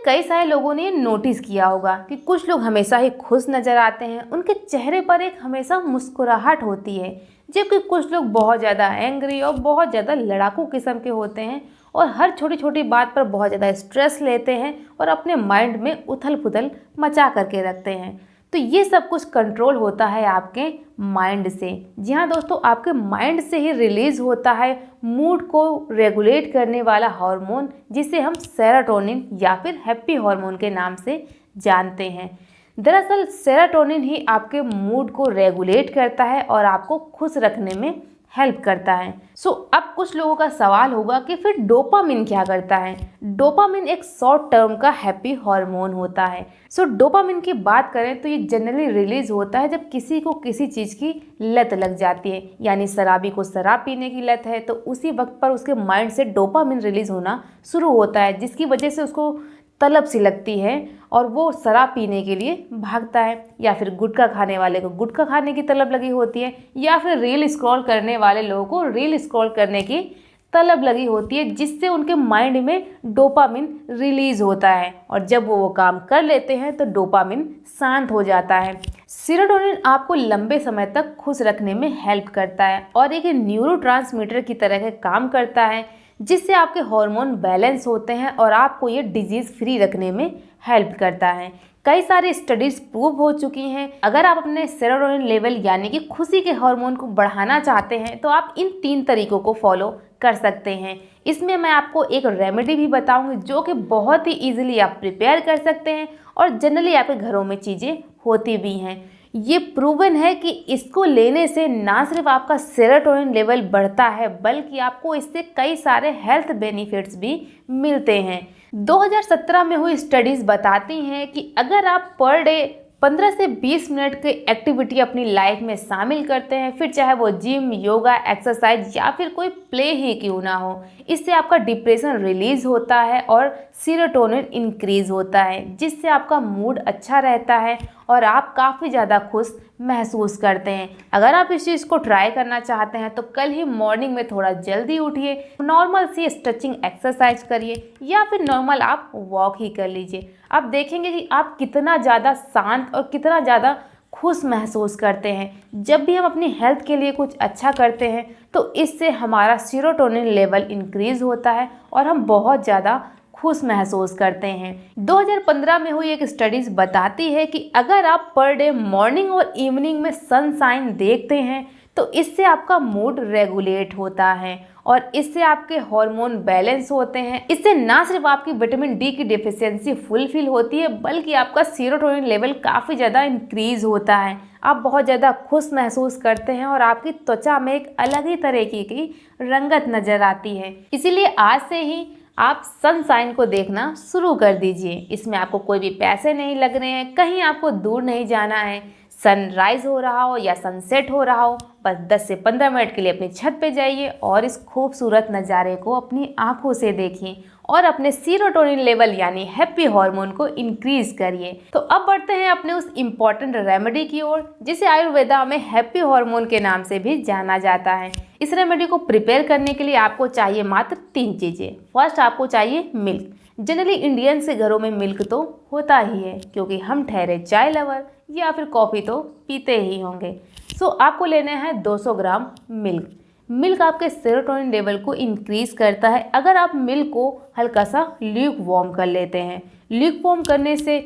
कई सारे लोगों ने ये नोटिस किया होगा कि कुछ लोग हमेशा ही खुश नज़र आते हैं, उनके चेहरे पर एक हमेशा मुस्कुराहट होती है, जबकि कुछ लोग बहुत ज़्यादा एंग्री और बहुत ज़्यादा लड़ाकू किस्म के होते हैं और हर छोटी छोटी बात पर बहुत ज़्यादा स्ट्रेस लेते हैं और अपने माइंड में उथल पुथल मचा करके रखते हैं। तो ये सब कुछ कंट्रोल होता है आपके माइंड से। जी हाँ दोस्तों, आपके माइंड से ही रिलीज होता है मूड को रेगुलेट करने वाला हार्मोन, जिसे हम सेरोटोनिन या फिर हैप्पी हार्मोन के नाम से जानते हैं। दरअसल सेरोटोनिन ही आपके मूड को रेगुलेट करता है और आपको खुश रखने में हेल्प करता है। अब कुछ लोगों का सवाल होगा कि फिर डोपामिन क्या करता है। डोपामिन एक शॉर्ट टर्म का हैप्पी हार्मोन होता है। डोपामिन की बात करें तो ये जनरली रिलीज होता है जब किसी को किसी चीज़ की लत लग जाती है, यानी शराबी को शराब पीने की लत है तो उसी वक्त पर उसके माइंड से डोपामिन रिलीज होना शुरू होता है, जिसकी वजह से उसको तलब सी लगती है और वो शराब पीने के लिए भागता है। या फिर गुटखा खाने वाले को गुटखा खाने की तलब लगी होती है, या फिर रील स्क्रॉल करने वाले लोगों को रील स्क्रॉल करने की तलब लगी होती है, जिससे उनके माइंड में डोपामिन रिलीज होता है और जब वो काम कर लेते हैं तो डोपामिन शांत हो जाता है। सेरोटोनिन आपको लंबे समय तक खुश रखने में हेल्प करता है और एक न्यूरोट्रांसमीटर की तरह काम करता है, जिससे आपके हार्मोन बैलेंस होते हैं और आपको ये डिजीज़ फ्री रखने में हेल्प करता है। कई सारी स्टडीज प्रूव हो चुकी हैं। अगर आप अपने सेरोटोनिन लेवल यानी कि खुशी के हार्मोन को बढ़ाना चाहते हैं तो आप इन 3 तरीकों को फॉलो कर सकते हैं। इसमें मैं आपको एक रेमेडी भी बताऊंगी जो कि बहुत ही ईजिली आप प्रिपेयर कर सकते हैं और जनरली आपके घरों में चीज़ें होती भी हैं। ये प्रूवन है कि इसको लेने से ना सिर्फ आपका सेरोटोनिन लेवल बढ़ता है बल्कि आपको इससे कई सारे हेल्थ बेनिफिट्स भी मिलते हैं। 2017 में हुई स्टडीज़ बताती हैं कि अगर आप पर डे 15 से 20 मिनट की एक्टिविटी अपनी लाइफ में शामिल करते हैं, फिर चाहे वो जिम, योगा, एक्सरसाइज या फिर कोई प्ले ही क्यों ना हो, इससे आपका डिप्रेशन रिलीज होता है और सेरोटोनिन इंक्रीज होता है, जिससे आपका मूड अच्छा रहता है और आप काफ़ी ज़्यादा खुश महसूस करते हैं। अगर आप इस चीज़ को ट्राई करना चाहते हैं तो कल ही मॉर्निंग में थोड़ा जल्दी उठिए, नॉर्मल सी स्ट्रेचिंग एक्सरसाइज करिए या फिर नॉर्मल आप वॉक ही कर लीजिए। आप देखेंगे कि आप कितना ज़्यादा शांत और कितना ज़्यादा खुश महसूस करते हैं। जब भी हम अपनी हेल्थ के लिए कुछ अच्छा करते हैं तो इससे हमारा सेरोटोनिन लेवल इंक्रीज होता है और हम बहुत ज़्यादा खुश महसूस करते हैं। 2015 में हुई एक स्टडीज बताती है कि अगर आप पर डे मॉर्निंग और इवनिंग में सनशाइन देखते हैं तो इससे आपका मूड रेगुलेट होता है और इससे आपके हार्मोन बैलेंस होते हैं। इससे ना सिर्फ आपकी विटामिन डी की डेफिशिएंसी फुलफिल होती है बल्कि आपका सेरोटोनिन लेवल काफ़ी ज़्यादा इंक्रीज होता है। आप बहुत ज़्यादा खुश महसूस करते हैं और आपकी त्वचा में एक अलग ही तरीके की रंगत नज़र आती है। इसीलिए आज से ही आप सनशाइन को देखना शुरू कर दीजिए। इसमें आपको कोई भी पैसे नहीं लग रहे हैं, कहीं आपको दूर नहीं जाना है। सनराइज हो रहा हो या सनसेट हो रहा हो, बस 10 से 15 मिनट के लिए अपनी छत पे जाइए और इस खूबसूरत नज़ारे को अपनी आंखों से देखिए और अपने सेरोटोनिन लेवल यानी हैप्पी हार्मोन को इंक्रीज करिए। तो अब बढ़ते हैं अपने उस इम्पॉर्टेंट रेमेडी की ओर, जिसे आयुर्वेदा में हैप्पी हार्मोन के नाम से भी जाना जाता है। इस रेमेडी को प्रिपेयर करने के लिए आपको चाहिए मात्र 3 चीज़ें। फर्स्ट आपको चाहिए मिल्क। जनरली इंडियंस के घरों में मिल्क तो होता ही है क्योंकि हम ठहरे चाय लवर या फिर कॉफ़ी तो पीते ही होंगे। आपको लेना है 200 ग्राम मिल्क। मिल्क आपके सेरोटोनिन लेवल को इंक्रीज करता है अगर आप मिल्क को हल्का सा ल्यूक वार्म कर लेते हैं। ल्यूक वार्म करने से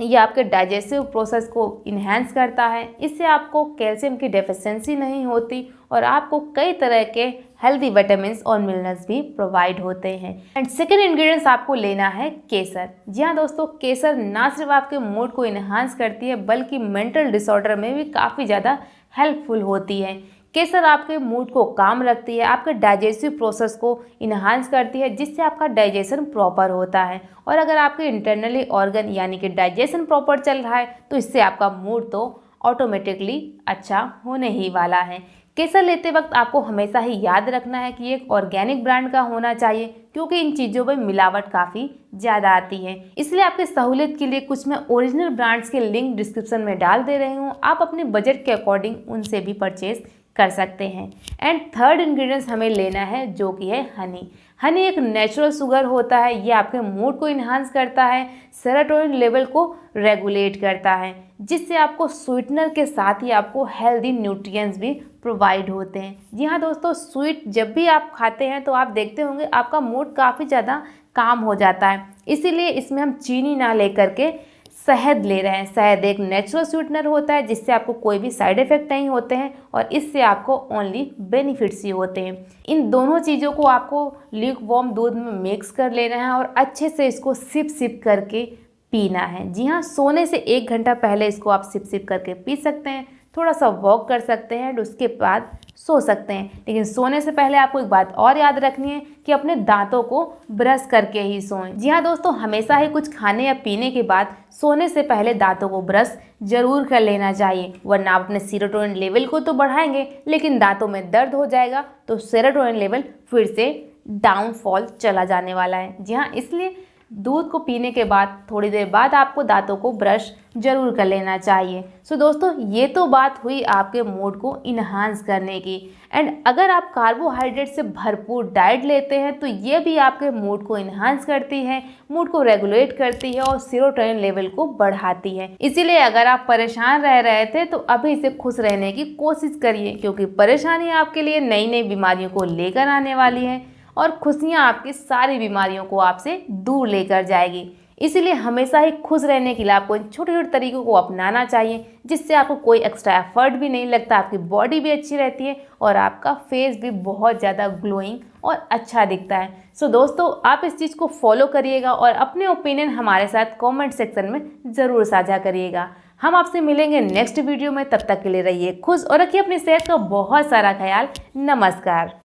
ये आपके डाइजेस्टिव प्रोसेस को इन्हेंस करता है। इससे आपको कैल्शियम की डेफिशिएंसी नहीं होती और आपको कई तरह के हेल्दी विटामिन और मिनरल्स भी प्रोवाइड होते हैं। एंड सेकेंड इंग्रेडिएंट्स आपको लेना है केसर। जी हाँ दोस्तों, केसर ना सिर्फ आपके मूड को इन्हांस करती है बल्कि मेंटल डिसऑर्डर में भी काफ़ी ज़्यादा हेल्पफुल होती है। केसर आपके मूड को काम रखती है, आपके डाइजेस्टिव प्रोसेस को इन्हांस करती है, जिससे आपका डाइजेशन प्रॉपर होता है। और अगर आपके इंटरनली ऑर्गन यानी कि डाइजेशन प्रॉपर चल रहा है तो इससे आपका मूड तो ऑटोमेटिकली अच्छा होने ही वाला है। केसर लेते वक्त आपको हमेशा ही याद रखना है कि एक ऑर्गेनिक ब्रांड का होना चाहिए क्योंकि इन चीज़ों में मिलावट काफ़ी ज़्यादा आती है। इसलिए आपकी सहूलियत के लिए कुछ मैं ओरिजिनल ब्रांड्स के लिंक डिस्क्रिप्शन में डाल दे रही हूँ, आप अपने बजट के अकॉर्डिंग उनसे भी परचेज कर सकते हैं। एंड थर्ड इंग्रेडिएंट्स हमें लेना है जो कि है हनी। हनी एक नेचुरल शुगर होता है, ये आपके मूड को इन्हांस करता है, सेरोटोनिन लेवल को रेगुलेट करता है, जिससे आपको स्वीटनर के साथ ही आपको हेल्दी न्यूट्रिएंट्स भी प्रोवाइड होते हैं। जी हाँ दोस्तों, स्वीट जब भी आप खाते हैं तो आप देखते होंगे आपका मूड काफ़ी ज़्यादा काम हो जाता है। इसीलिए इसमें हम चीनी ना लेकर के शहद ले रहे हैं। शहद एक नेचुरल स्वीटनर होता है जिससे आपको कोई भी साइड इफ़ेक्ट नहीं होते हैं और इससे आपको ओनली बेनिफिट्स ही होते हैं। इन दोनों चीज़ों को आपको ल्यूक वार्म दूध में मिक्स कर लेना है और अच्छे से इसको सिप सिप करके पीना है। जी हाँ, सोने से 1 घंटा पहले इसको आप सिप सिप करके पी सकते हैं, थोड़ा सा वॉक कर सकते हैं और उसके बाद सो सकते हैं। लेकिन सोने से पहले आपको एक बात और याद रखनी है कि अपने दांतों को ब्रश करके ही सोएं। जी हाँ दोस्तों, हमेशा ही कुछ खाने या पीने के बाद सोने से पहले दांतों को ब्रश जरूर कर लेना चाहिए, वरना आप अपने सेरोटोनिन लेवल को तो बढ़ाएंगे लेकिन दांतों में दर्द हो जाएगा तो सेरोटोनिन लेवल फिर से डाउनफॉल चला जाने वाला है। जी हाँ, इसलिए दूध को पीने के बाद थोड़ी देर बाद आपको दांतों को ब्रश जरूर कर लेना चाहिए। सो दोस्तों, ये तो बात हुई आपके मूड को इन्हांस करने की। एंड अगर आप कार्बोहाइड्रेट से भरपूर डाइट लेते हैं तो ये भी आपके मूड को इन्हांस करती है, मूड को रेगुलेट करती है और सेरोटोनिन लेवल को बढ़ाती है। इसीलिए अगर आप परेशान रह रहे थे तो अभी से खुश रहने की कोशिश करिए, क्योंकि परेशानी आपके लिए नई नई बीमारियों को लेकर आने वाली है और खुशियाँ आपकी सारी बीमारियों को आपसे दूर लेकर जाएगी। इसीलिए हमेशा ही खुश रहने के लिए आपको इन छोटे छोटे तरीकों को अपनाना चाहिए, जिससे आपको कोई एक्स्ट्रा एफर्ट भी नहीं लगता, आपकी बॉडी भी अच्छी रहती है और आपका फेस भी बहुत ज़्यादा ग्लोइंग और अच्छा दिखता है। सो दोस्तों, आप इस चीज़ को फॉलो करिएगा और अपने ओपिनियन हमारे साथ कमेंट सेक्शन में ज़रूर साझा करिएगा। हम आपसे मिलेंगे नेक्स्ट वीडियो में, तब तक के लिए रहिए खुश और रखिए अपनी सेहत का बहुत सारा ख्याल। नमस्कार।